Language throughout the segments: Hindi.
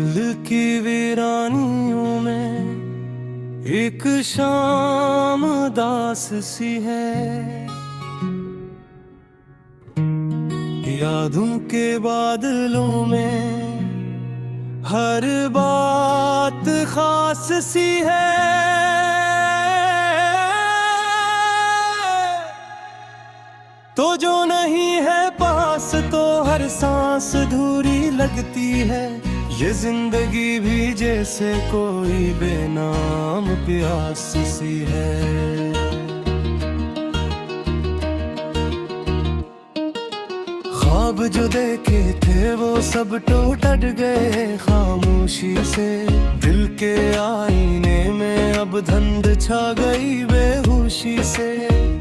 दिल की वीरानियों में एक शाम दास सी है, यादों के बादलों में हर बात खास सी है। तो जो नहीं है पास तो हर सांस अधूरी लगती है। ये जिंदगी भी जैसे कोई बेनाम प्यास सी है। ख्वाब जो देखे थे वो सब टूट गए खामोशी से। दिल के आईने में अब धुंध छा गई बेहोशी से।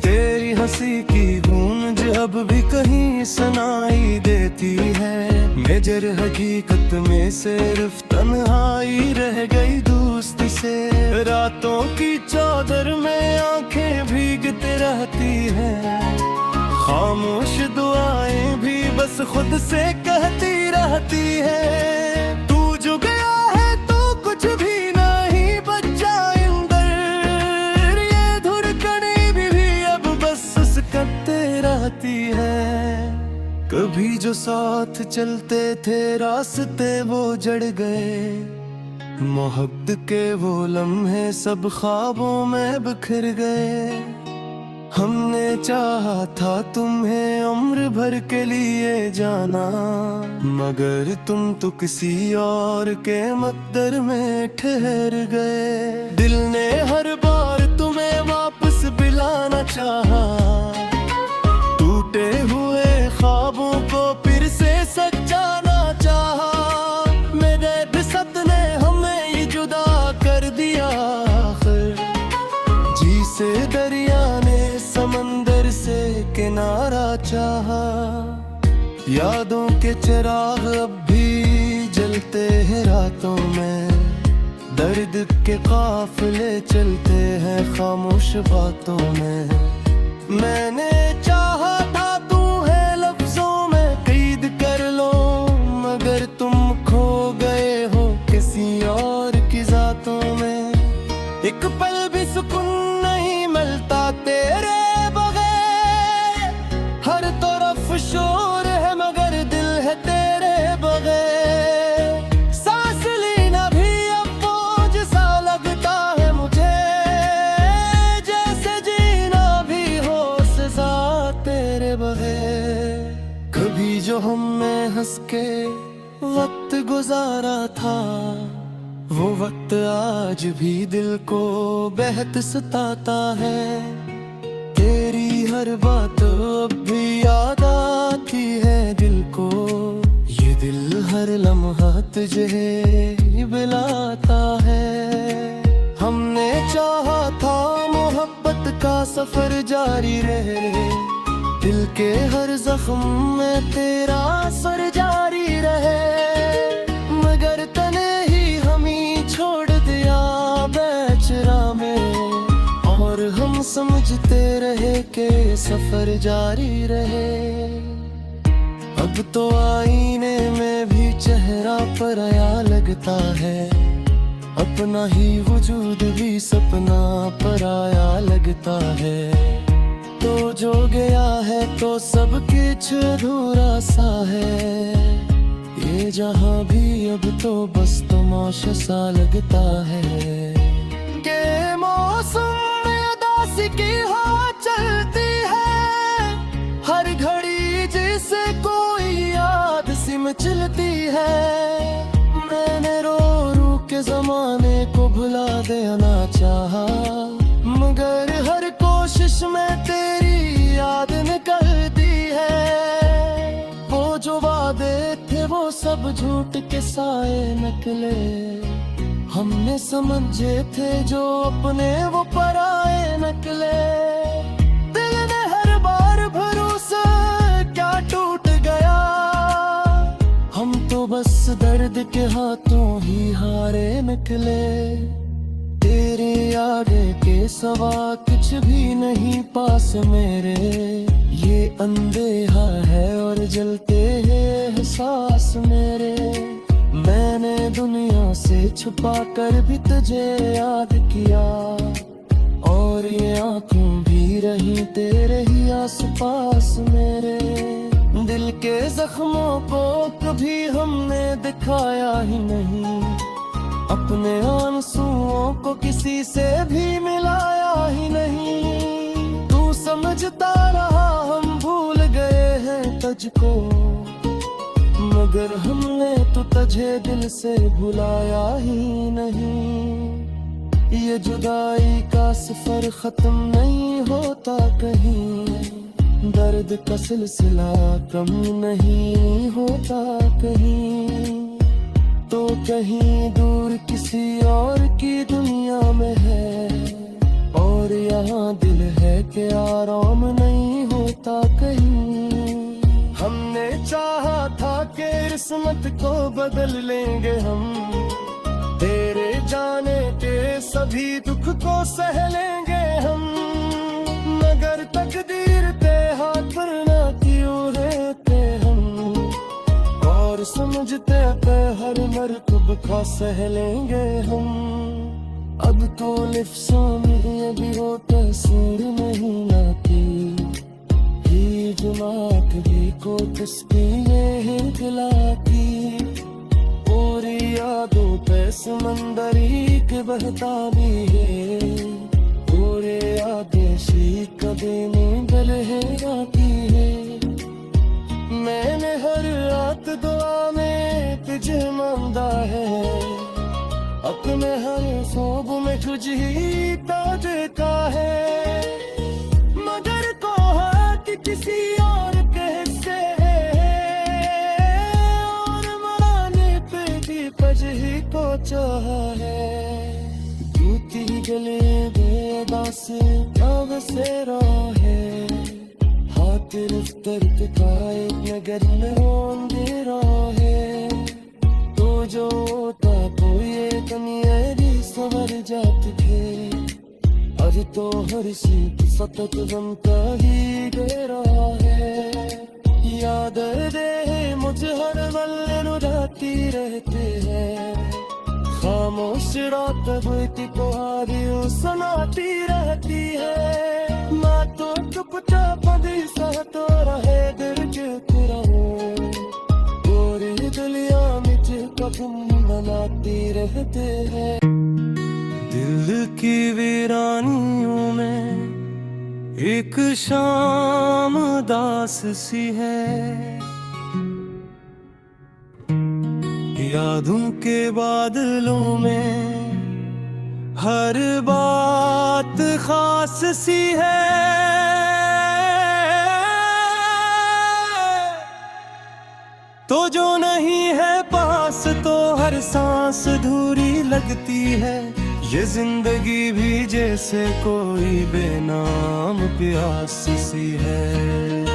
तेरी हंसी की गूंज अब भी कहीं सुनाई देती है। मेजर हकीकत में सिर्फ तन्हाई रह गई दोस्ती से। रातों की चादर में आंखें भीगते रहती हैं। खामोश दुआएं भी बस खुद से कहती रहती है। तू जो गया है तो कुछ भी नहीं बचा अंदर। ये धड़कनें भी अब बस सुसकते रहती है। कभी जो साथ चलते थे रास्ते वो जड़ गए। मोहब्बत के वो लम्हे सब ख्वाबों में बिखर गए। हमने चाहा था तुम्हें उम्र भर के लिए जाना, मगर तुम तो किसी और के मकदर में ठहर गए। दिल ने हर बार तुम्हें वापस बुलाना चाहा। टूटे हुए ख्वाबों को फिर से सजाना चाहा। मेरे बिसत ने हमें ये जुदा कर दिया। जी से दरिया ने समंदर से किनारा चाहा। यादों के चिराग अब भी जलते हैं रातों में। दर्द के काफिले चलते हैं खामोश बातों में। मैंने चाहा था तुम्हें लफ्जों में कैद कर लो, मगर तुम खो गए हो किसी और की जातों में। एक पल भी सुकून नहीं मिलता तेरे बगैर। हर तरफ शोर है मगर दिल है तेरे बगैर। सांस लेना भी अब बोझ सा लगता है मुझे। जैसे जीना भी हो सजा तेरे बगैर। कभी जो हमने हंस के वक्त गुजारा था, वो वक्त आज भी दिल को बेहद सताता है। तेरी हर बात अब भी याद आती है दिल को। ये दिल हर लम्हा तुझे बुलाता है। हमने चाहा था मोहब्बत का सफर जारी रहे। दिल के हर जख्म में तेरा असर जारी रहे, मगर तने छोड़ दिया बेचरा में। और हम समझते रहे कि सफर जारी रहे। अब तो आईने में भी चेहरा पराया लगता है। अपना ही वजूद भी सपना पराया लगता है। तो जो गया है तो सब कुछ अधूरा सा है। ये जहाँ भी अब तो बस तमाशा सा लगता है। के मौसम में उदासी की हवा चलती है। हर घड़ी जैसे कोई याद सी मचलती है। मैंने रो रो के जमाने को भुला देना चाहा, मगर हर कोशिश में तेरी याद निकलती है। वो जो वादे थे वो सब झूठ के साए निकले। हमने समझे थे जो अपने वो पराए निकले। दिल ने हर बार भरोसा क्या टूट गया। हम तो बस दर्द के हाथों ही हारे निकले। तेरे आगे के सवा कुछ भी नहीं पास मेरे। ये अंधेरा है और जलते हैं एहसास मेरे। मैंने दुनिया से छुपा कर भी तुझे याद किया, और ये आंखों भी रही तेरे ही आस पास मेरे। दिल के जख्मों को कभी हमने दिखाया ही नहीं, अपने आंसुओं को किसी से भी मिलाया ही नहीं। तू समझता रहा हम भूल गए हैं तुझको, मगर हमने तो तुझे दिल से भुलाया ही नहीं। ये जुदाई का सफर खत्म नहीं होता कहीं, दर्द का सिलसिला कम नहीं होता कहीं। तो कहीं दूर किसी और की दुनिया में है, और यहाँ दिल है कि आराम नहीं होता कहीं। हमने चाहा था कि किस्मत को बदल लेंगे हम, तेरे जाने के सभी दुख को सह लेंगे हम, मगर तकदीर ते हाथ पर ना क्यों रहते हम, और समझते थे हर मरकब का सह लेंगे हम। अब तो लिफ्सों में ये भी वो तस्वीर नहीं आती, जुमात भी को किसकी ये दिलाती, और यादों पे समंदरी के बहता भी है, और यादें शी कभी नींद लहराती है। मैंने हर रात दुआ में तुझे मांगा है, अपने हर ख्वाब में तुझ ही तो देखा है, मगर को कि किसी और कैसे और मनाने पे भी पजही को चाहा है। जूती गले बेदास अब से है, हाथ दर्द का एक नगर में अंधेरा है। तो जो होता तो ये कमियारी सवर जाते थे, आज तो हर सीट सतत बनता ही गेरा है। याद दे मुझे हर पल रुलाती रहते हैं, खामोश रात बीती पुहारी सुनाती रहती है। माँ तो चुपचाप दिशा तो रहे दिल के रहो, पूरी दुनिया मुझे कदम बनाती रहते हैं। दिल की वीरानियों में एक शाम दास सी है, यादों के बादलों में हर बात खास सी है। तो जो नहीं है पास तो हर सांस अधूरी लगती है, ये जिंदगी भी जैसे कोई बेनाम प्यास सी है।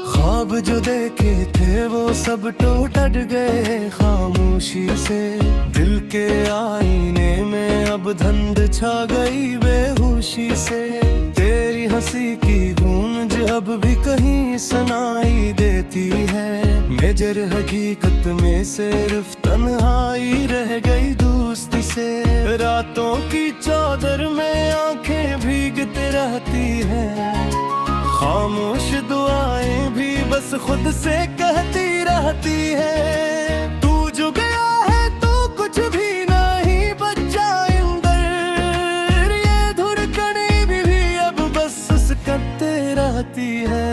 ख्वाब जो देखे थे वो सब टूट गए खामोशी से, दिल के आईने में अब धुंध छा गई बेहोशी से। तेरी हंसी की गूंज अब भी कहीं सुनाई देती है, मेजर हकीकत में सिर्फ तन्हाई रह गई दोस्ती से। रातों की चादर में आंखें भीगती रहती हैं, खामोश दुआएं भी बस खुद से कहती रहती है। तू जो गया है तो कुछ भी नहीं बचा अंदर, ये धड़कनें भी अब बस करते रहती है।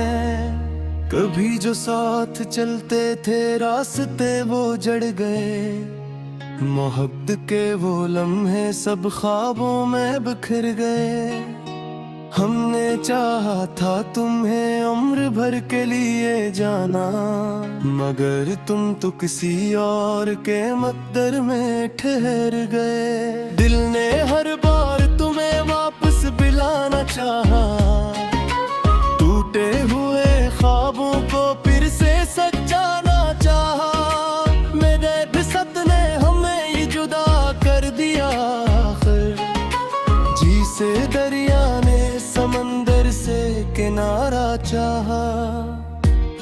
कभी जो साथ चलते थे रास्ते वो जड़ गए, मोहब्बत के वो लम्हे सब ख्वाबों में बिखर गए। हमने चाहा था तुम्हें उम्र भर के लिए जाना, मगर तुम तो किसी और के मकदर में ठहर गए। दिल ने हर बार तुम्हें वापस बुलाना चाहा, टूटे हुए ख्वाबों को फिर से सजाना चाहा। मेरे बिसत ने हमें ये जुदा कर दिया, जी से दरिया ने समंदर से किनारा चाहा।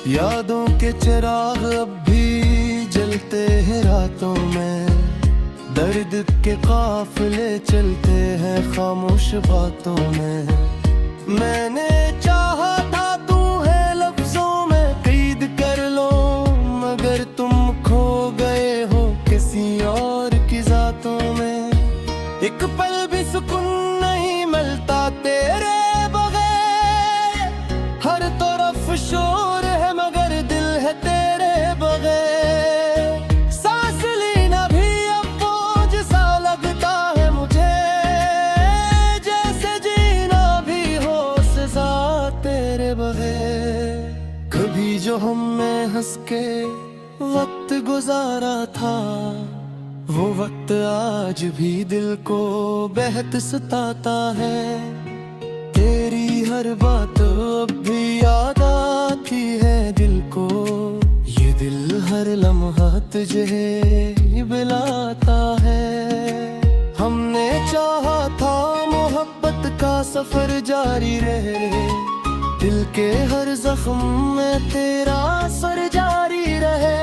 यादों के चिराग अब भी जलते हैं रातों में, दर्द के काफिले चलते हैं खामोश बातों में। मैंने चाहा था तू है लफ्जों में कैद कर लो, मगर तुम खो गए हो किसी और की जातों में। एक पल भी सुकून नहीं मिलता तेरे बगैर, हर तरफ शोर है मगर दिल है तेरे बगैर। सांस लेना भी अब बोझ सा लगता है मुझे, जैसे जीना भी हो सजा तेरे बगैर। कभी जो हमने हंस के वक्त गुजारा था, वो वक्त आज भी दिल को बेहद सताता है। तेरी हर बात अब भी याद आती है दिल को, ये दिल हर लम्हा तुझे बुलाता है। हमने चाहा था मोहब्बत का सफर जारी रहे, दिल के हर जख्म में तेरा असर जारी रहे,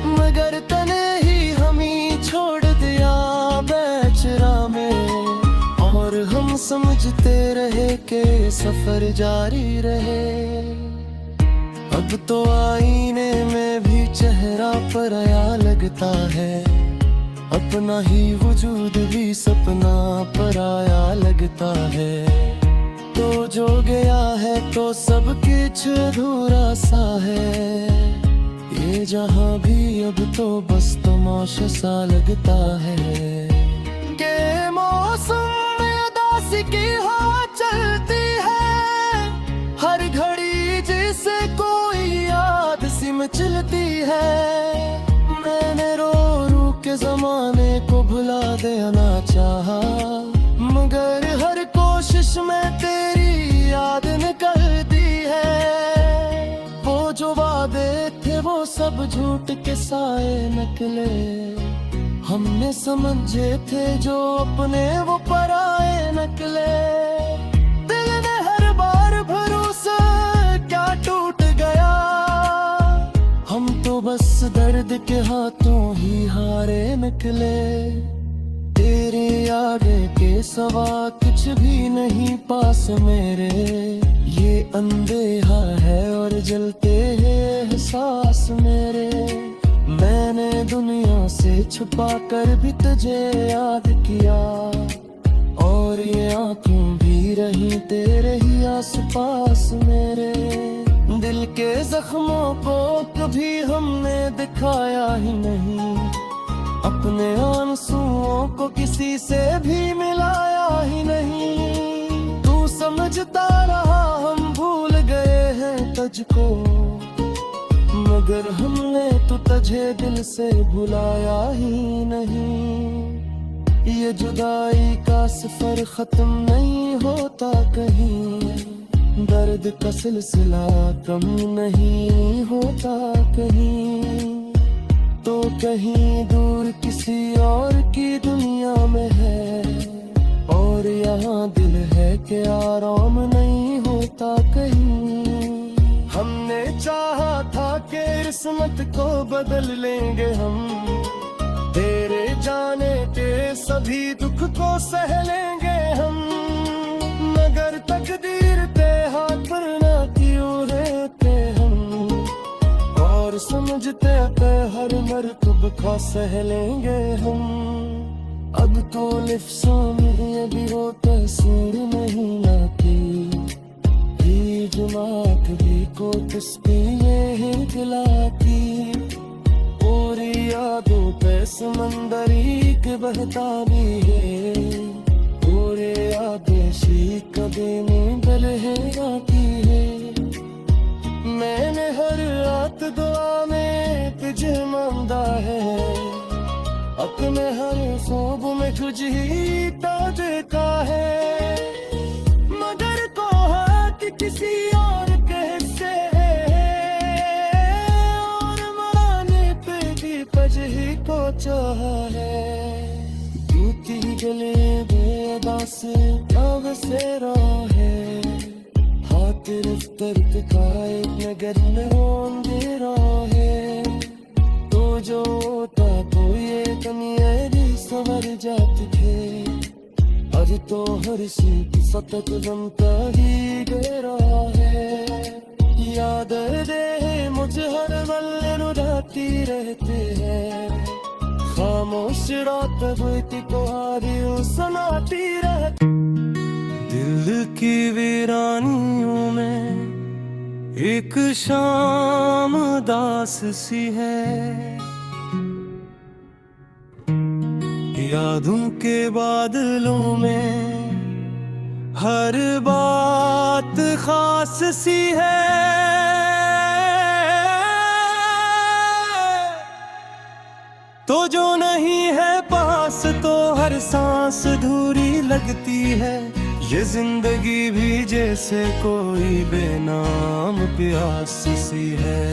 मगर तने ही हमें छोड़ दिया बेचरा में। और हम समझते रहे कि सफर जारी रहे। अब तो आईने में भी चेहरा पराया लगता है, अपना ही वजूद भी सपना पराया लगता है। तो जो गया है तो सब कुछ अधूरा सा है, ये जहां भी अब तो बस तमाशा सा लगता है। के मौसम में उदासी की हवा चलती है, हर घड़ी जैसे कोई याद सी मचलती है। मैंने रो रो के जमाने को भुला देना चाहा, मगर हर कोशिश में तेरी याद निकलती है। वो जो वादे थे वो सब झूठ के साए निकले, हमने समझे थे जो अपने वो पराए निकले। दिल ने हर बार भरोसा क्या टूट गया, हम तो बस दर्द के हाथों ही हारे निकले। तेरे आगे के सवा कुछ भी नहीं पास मेरे, ये अंधेरा है और जलते हैं एहसास मेरे। मैंने दुनिया से छुपा कर भी तुझे याद किया, और ये आंखें भी रही तेरे ही आस पास मेरे। दिल के जख्मों को कभी हमने दिखाया ही नहीं, अपने आंसुओं को किसी से भी मिलाया ही नहीं। तू समझता रहा हम भूल गए हैं तुझको, मगर हमने तो तुझे दिल से भुलाया ही नहीं। ये जुदाई का सफर खत्म नहीं होता कहीं, दर्द का सिलसिला कम नहीं होता कहीं। तो कहीं दूर किसी और की दुनिया में है, और यहाँ दिल है कि आराम नहीं होता कहीं। हमने चाहा था कि किस्मत को बदल लेंगे हम, तेरे जाने के सभी दुख को सह लेंगे हम, मगर तकदीर पे हाथ पर ना क्यों रहते हम, और समझते पे हर मरतब का सह लेंगे हम। अब तो लिफ्ज़ों में ये भी वो तस्वीर नहीं आती, जमात भी को तस्वीर है दिलाती। और यादों पे समंदर एक बहता भी है, और यादें सी कभी नींदल है आती है। मैंने हर रात दुआ में तुझे मांगा है, अपने हर ख्वाब में तुझ ही तो देखा है, मगर कोहा कि किसी और के हिस्से और माने पे भी पजही को चाहा है। टूटी गले बेदास अब से है, हाथ गिरफ्तार का एक नगर में हो अंधेरा है। तो जो होता तो ये दुनिया सवर जाते थे। आज तो हर सीट सतत जमता ही गहरा है। याद दे मुझे हर मल्ले रुलाती रहते हैं। खामोश रात बीती को हारियों सुनाती रहती। दिल की वीरानियों में एक शाम दास सी है। यादों के बादलों में हर बात खास सी है। तो जो नहीं है पास तो हर सांस अधूरी लगती है। ये जिंदगी भी जैसे कोई बेनाम प्यास सी है।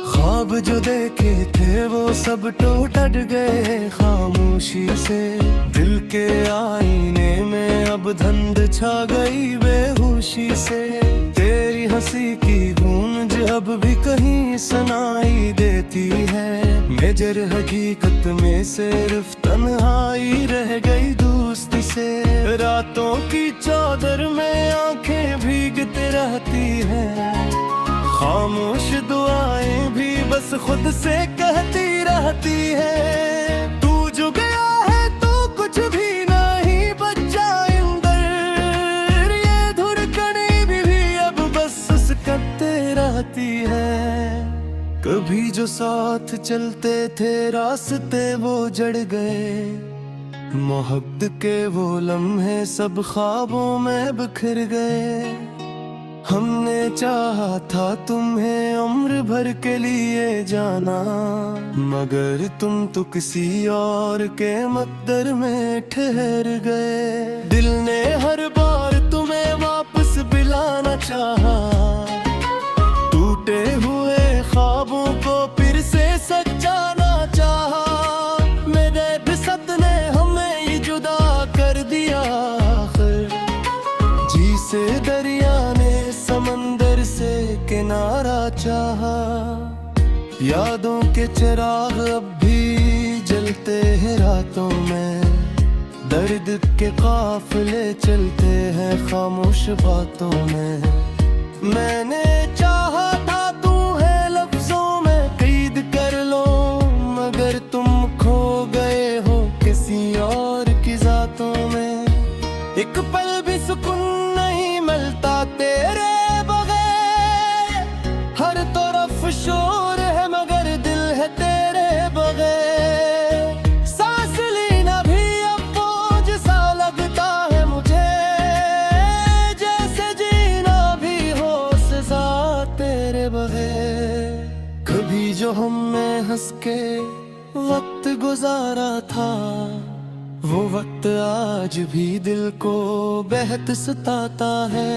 ख्वाब जो देखे थे वो सब टूट गए खामोशी से। दिल के आईने में अब धुंध छा गई बेहोशी से। तेरी हंसी की गूंज अब भी कहीं सुनाई देती है। मेजर हकीकत में सिर्फ तन्हाई रह गई दोस्ती से। रातों की चादर में आंखें भीगते रहती हैं। खामोश दुआएं भी बस खुद से कहती रहती है। तू जो गया है तो कुछ भी नहीं बचा अंदर। ये धड़कनें भी अब बस सुसकते रहती है। कभी जो साथ चलते थे रास्ते वो जड़ गए। मोहब्बत के वो लम्हे सब ख्वाबों में बिखर गए। हमने चाहा था तुम्हें उम्र भर के लिए जाना, मगर तुम तो किसी और के मकदर में ठहर गए। दिल ने हर बार तुम्हें वापस बुलाना चाहा। टूटे हुए ख्वाबों को फिर से सजाना चाहा। मेरे बिसत ने हमें ही जुदा कर दिया। जी से दरिया ने समंदर से किनारा चाहा। यादों के चिराग अब भी जलते हैं रातों में। दर्द के काफिले चलते हैं खामोश बातों में। मैंने चाहा था तू है लफ्जों में कैद कर लो, मगर तुम खो गए हो किसी और की जातों में। एक पल भी सुकून नहीं मिलता तेरे बगैर। हर तरफ शोर है मगर दिल है तेरे बगैर। सांस लेना भी अब बोझ सा लगता है मुझे। जैसे जीना भी हो सजा तेरे बगैर। कभी जो हमने हंस के वक्त गुजारा था, वो वक्त आज भी दिल को बेहद सताता है।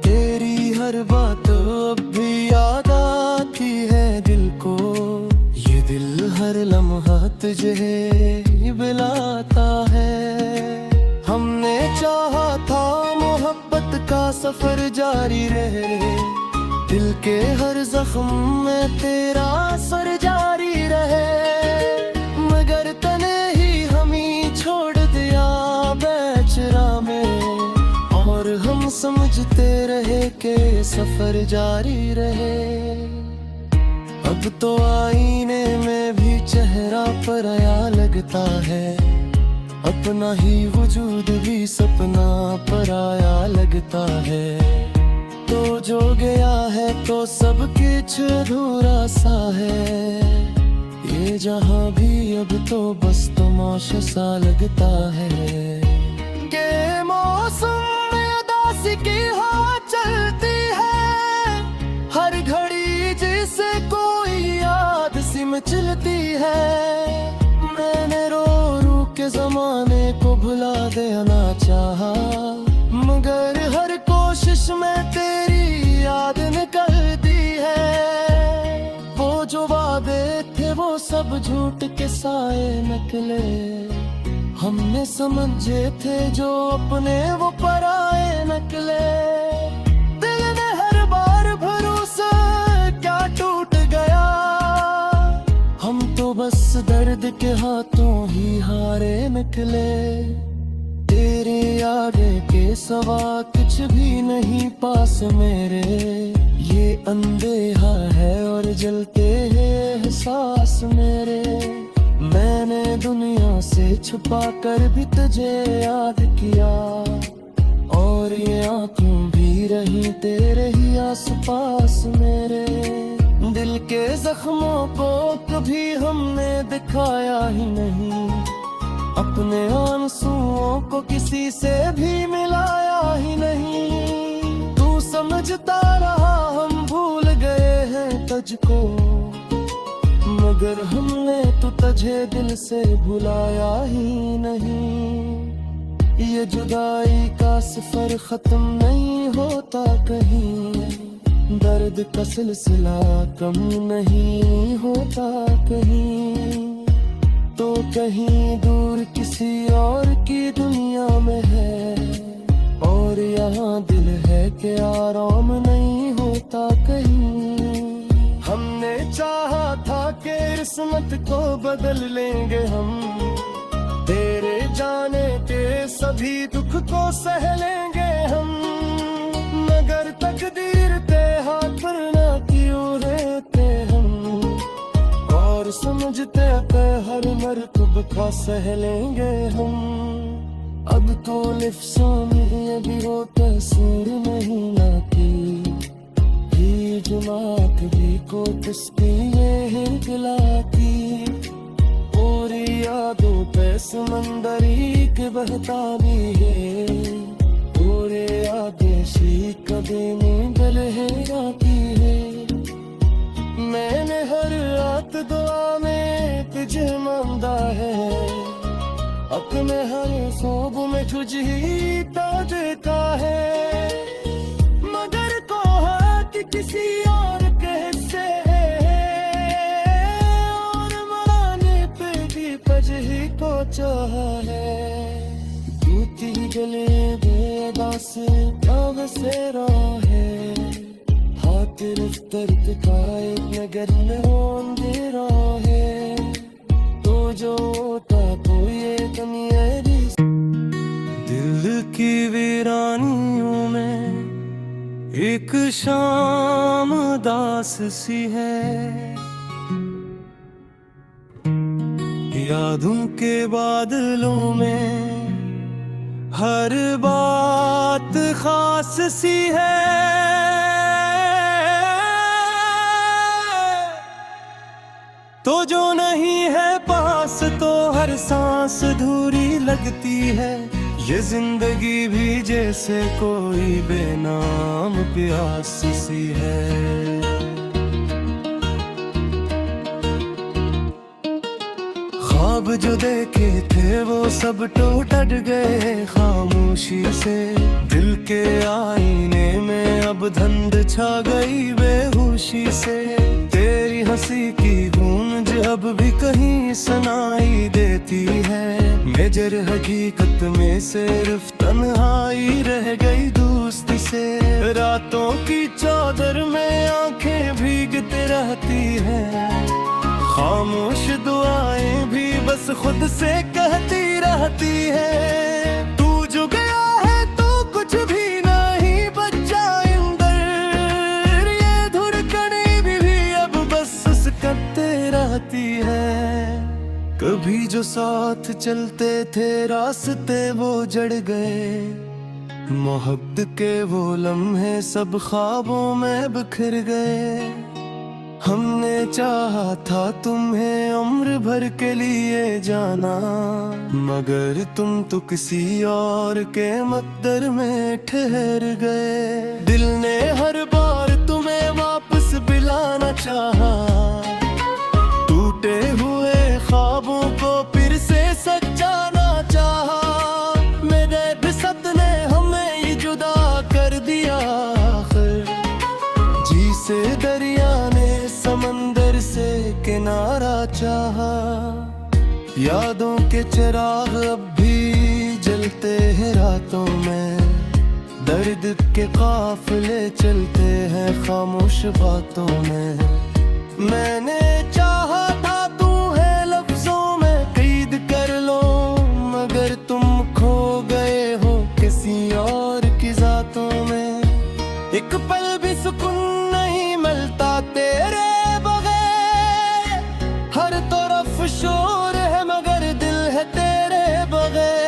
तेरी हर बात अब भी याद आती है दिल को। ये दिल हर लम्हा तुझे बुलाता है। हमने चाहा था मोहब्बत का सफर जारी रहे। दिल के हर जख्म में तेरा असर जारी रहे। मगर तने ही हमें छोड़ दिया बेचरा में। और हम समझते रहे कि सफर जारी रहे। अब तो आईने में भी चेहरा पराया लगता है। अपना ही वजूद भी सपना पराया लगता है। तो जो गया है तो सब कुछ अधूरा सा है। ये जहां भी अब तो बस तमाशा सा लगता है। के मौसम में उदासी की हवा चलती है। हर घड़ी जिसे कोई याद सी मचलती है। मैंने रो रो के जमाने को भुला देना चाहा, मगर हर कोशिश में तेरी याद निकलती है। वो जो वादे थे वो सब झूठ के साए निकले। हमने समझे थे जो अपने वो पराए निकले। दिल ने हर बार भरोसा क्या टूट गया। हम तो बस दर्द के हाथों ही हारे निकले। तेरे यादें के सवा कुछ भी नहीं पास मेरे। ये अंधेरा है और जलते हैं एहसास मेरे। मैंने दुनिया से छुपा कर भी तुझे याद किया। और ये आंखों भी रही तेरे ही आस पास मेरे। दिल के जख्मों को कभी हमने दिखाया ही नहीं। अपने आंसुओं को किसी से भी मिलाया ही नहीं। तू समझता रहा हम भूल गए हैं तुझको। मगर हमने तो तुझे दिल से भुलाया ही नहीं। ये जुदाई का सफर खत्म नहीं होता कहीं। दर्द का सिलसिला कम नहीं होता कहीं। तो कहीं दूर किसी और की दुनिया में है। और यहाँ दिल है कि आराम नहीं होता कहीं। हमने चाहा था कि किस्मत को बदल लेंगे हम। तेरे जाने के सभी दुख को सह लेंगे हम। मगर तकदीर के हाथ पर ना क्यों रहते हम। और समझते थे हर मरतब का सह लेंगे हम। अब तो लिफ्सों में ये भी वो तस्वीर नहीं आती। जुमात भी को किसकी ये हिलखिलाती। और यादों पे समंदरी के बहता भी है। और यादें सी कभी नींदल है आती है। मैंने हर रात दुआ में तुझे मांगा है। अपने हर ख्वाब में तुझ ही तो देता है। मगर को कि किसी और के हिस्से और मराने पे भी पजही को चाहा है। टूटी गले बेदास अब से है। हाथ दर्द का एक नगर में हो अंधेरा है। तो जो होता तो ये कमियारी। दिल की वीरानियों में एक शाम दास सी है। यादों के बादलों में हर बात खास सी है। तो जो नहीं है पास तो हर सांस अधूरी लगती है। ये जिंदगी भी जैसे कोई बेनाम प्यास सी है। ख्वाब जो देखे थे वो सब टूट गए खामोशी से। दिल के आईने में अब धुंध छा गई बेहोशी से। तेरी हंसी की गूंज अब भी कहीं सुनाई देती है। मेजर हकीकत में सिर्फ तन्हाई रह गई दोस्ती से। रातों की चादर में आंखें भीगती रहती हैं। खामोश दुआएं भी बस खुद से कहती रहती है। तू जो गया है तो कुछ भी नहीं बचा अंदर। ये धड़कनें भी अब बस करते रहती है। कभी जो साथ चलते थे रास्ते वो जड़ गए। मोहब्बत के वो लम्हे सब ख्वाबों में बिखर गए। हमने चाहा था तुम्हें उम्र भर के लिए जाना। मगर तुम तो किसी और के मकदर में ठहर गए। दिल ने हर बार तुम्हें वापस बुलाना चाहा। टूटे हुए ख्वाबों को फिर से सजाना चाहा। मेरे बिसत ने हमें ये जुदा कर दिया। जी से दरिया ने समंदर से किनारा चाहा। यादों के चिराग अब चलते हैं रातों में, दर्द के काफिले चलते हैं खामोश बातों में। मैंने चाहा था तू है लफ्जों में कैद कर लो, मगर तुम खो गए हो किसी और की जातों में। एक पल भी सुकून नहीं मिलता तेरे बगैर, हर तरफ शोर है मगर दिल है तेरे बगैर।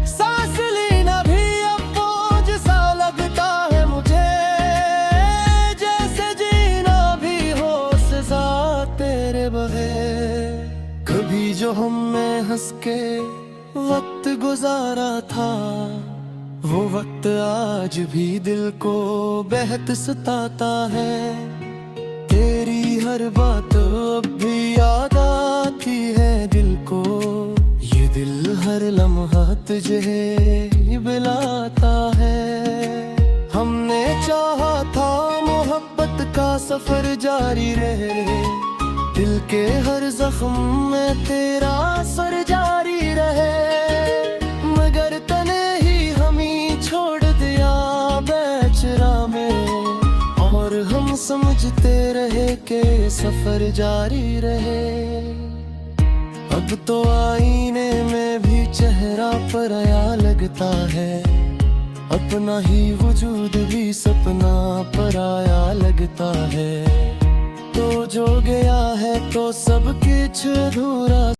सांस लेना भी अब बोझ सा लगता है मुझे, जैसे जीना भी हो सजा तेरे बगैर। कभी जो हमने हंस के वक्त गुजारा था, वो वक्त आज भी दिल को बेहद सताता है। तेरी हर बात अब भी याद आती है दिल को, ये दिल हर लम्हा तुझे बुलाता है। हमने चाहा था मोहब्बत का सफर जारी रहे, दिल के हर जख्म में तेरा असर जारी रहे, मगर तने ही हमें छोड़ दिया बेचरा में। और हम समझते रहे कि सफर जारी रहे। अब तो आईने में भी चेहरा पराया लगता है, अपना ही वजूद भी सपना पराया लगता है। तो जो गया है तो सब कुछ अधूरा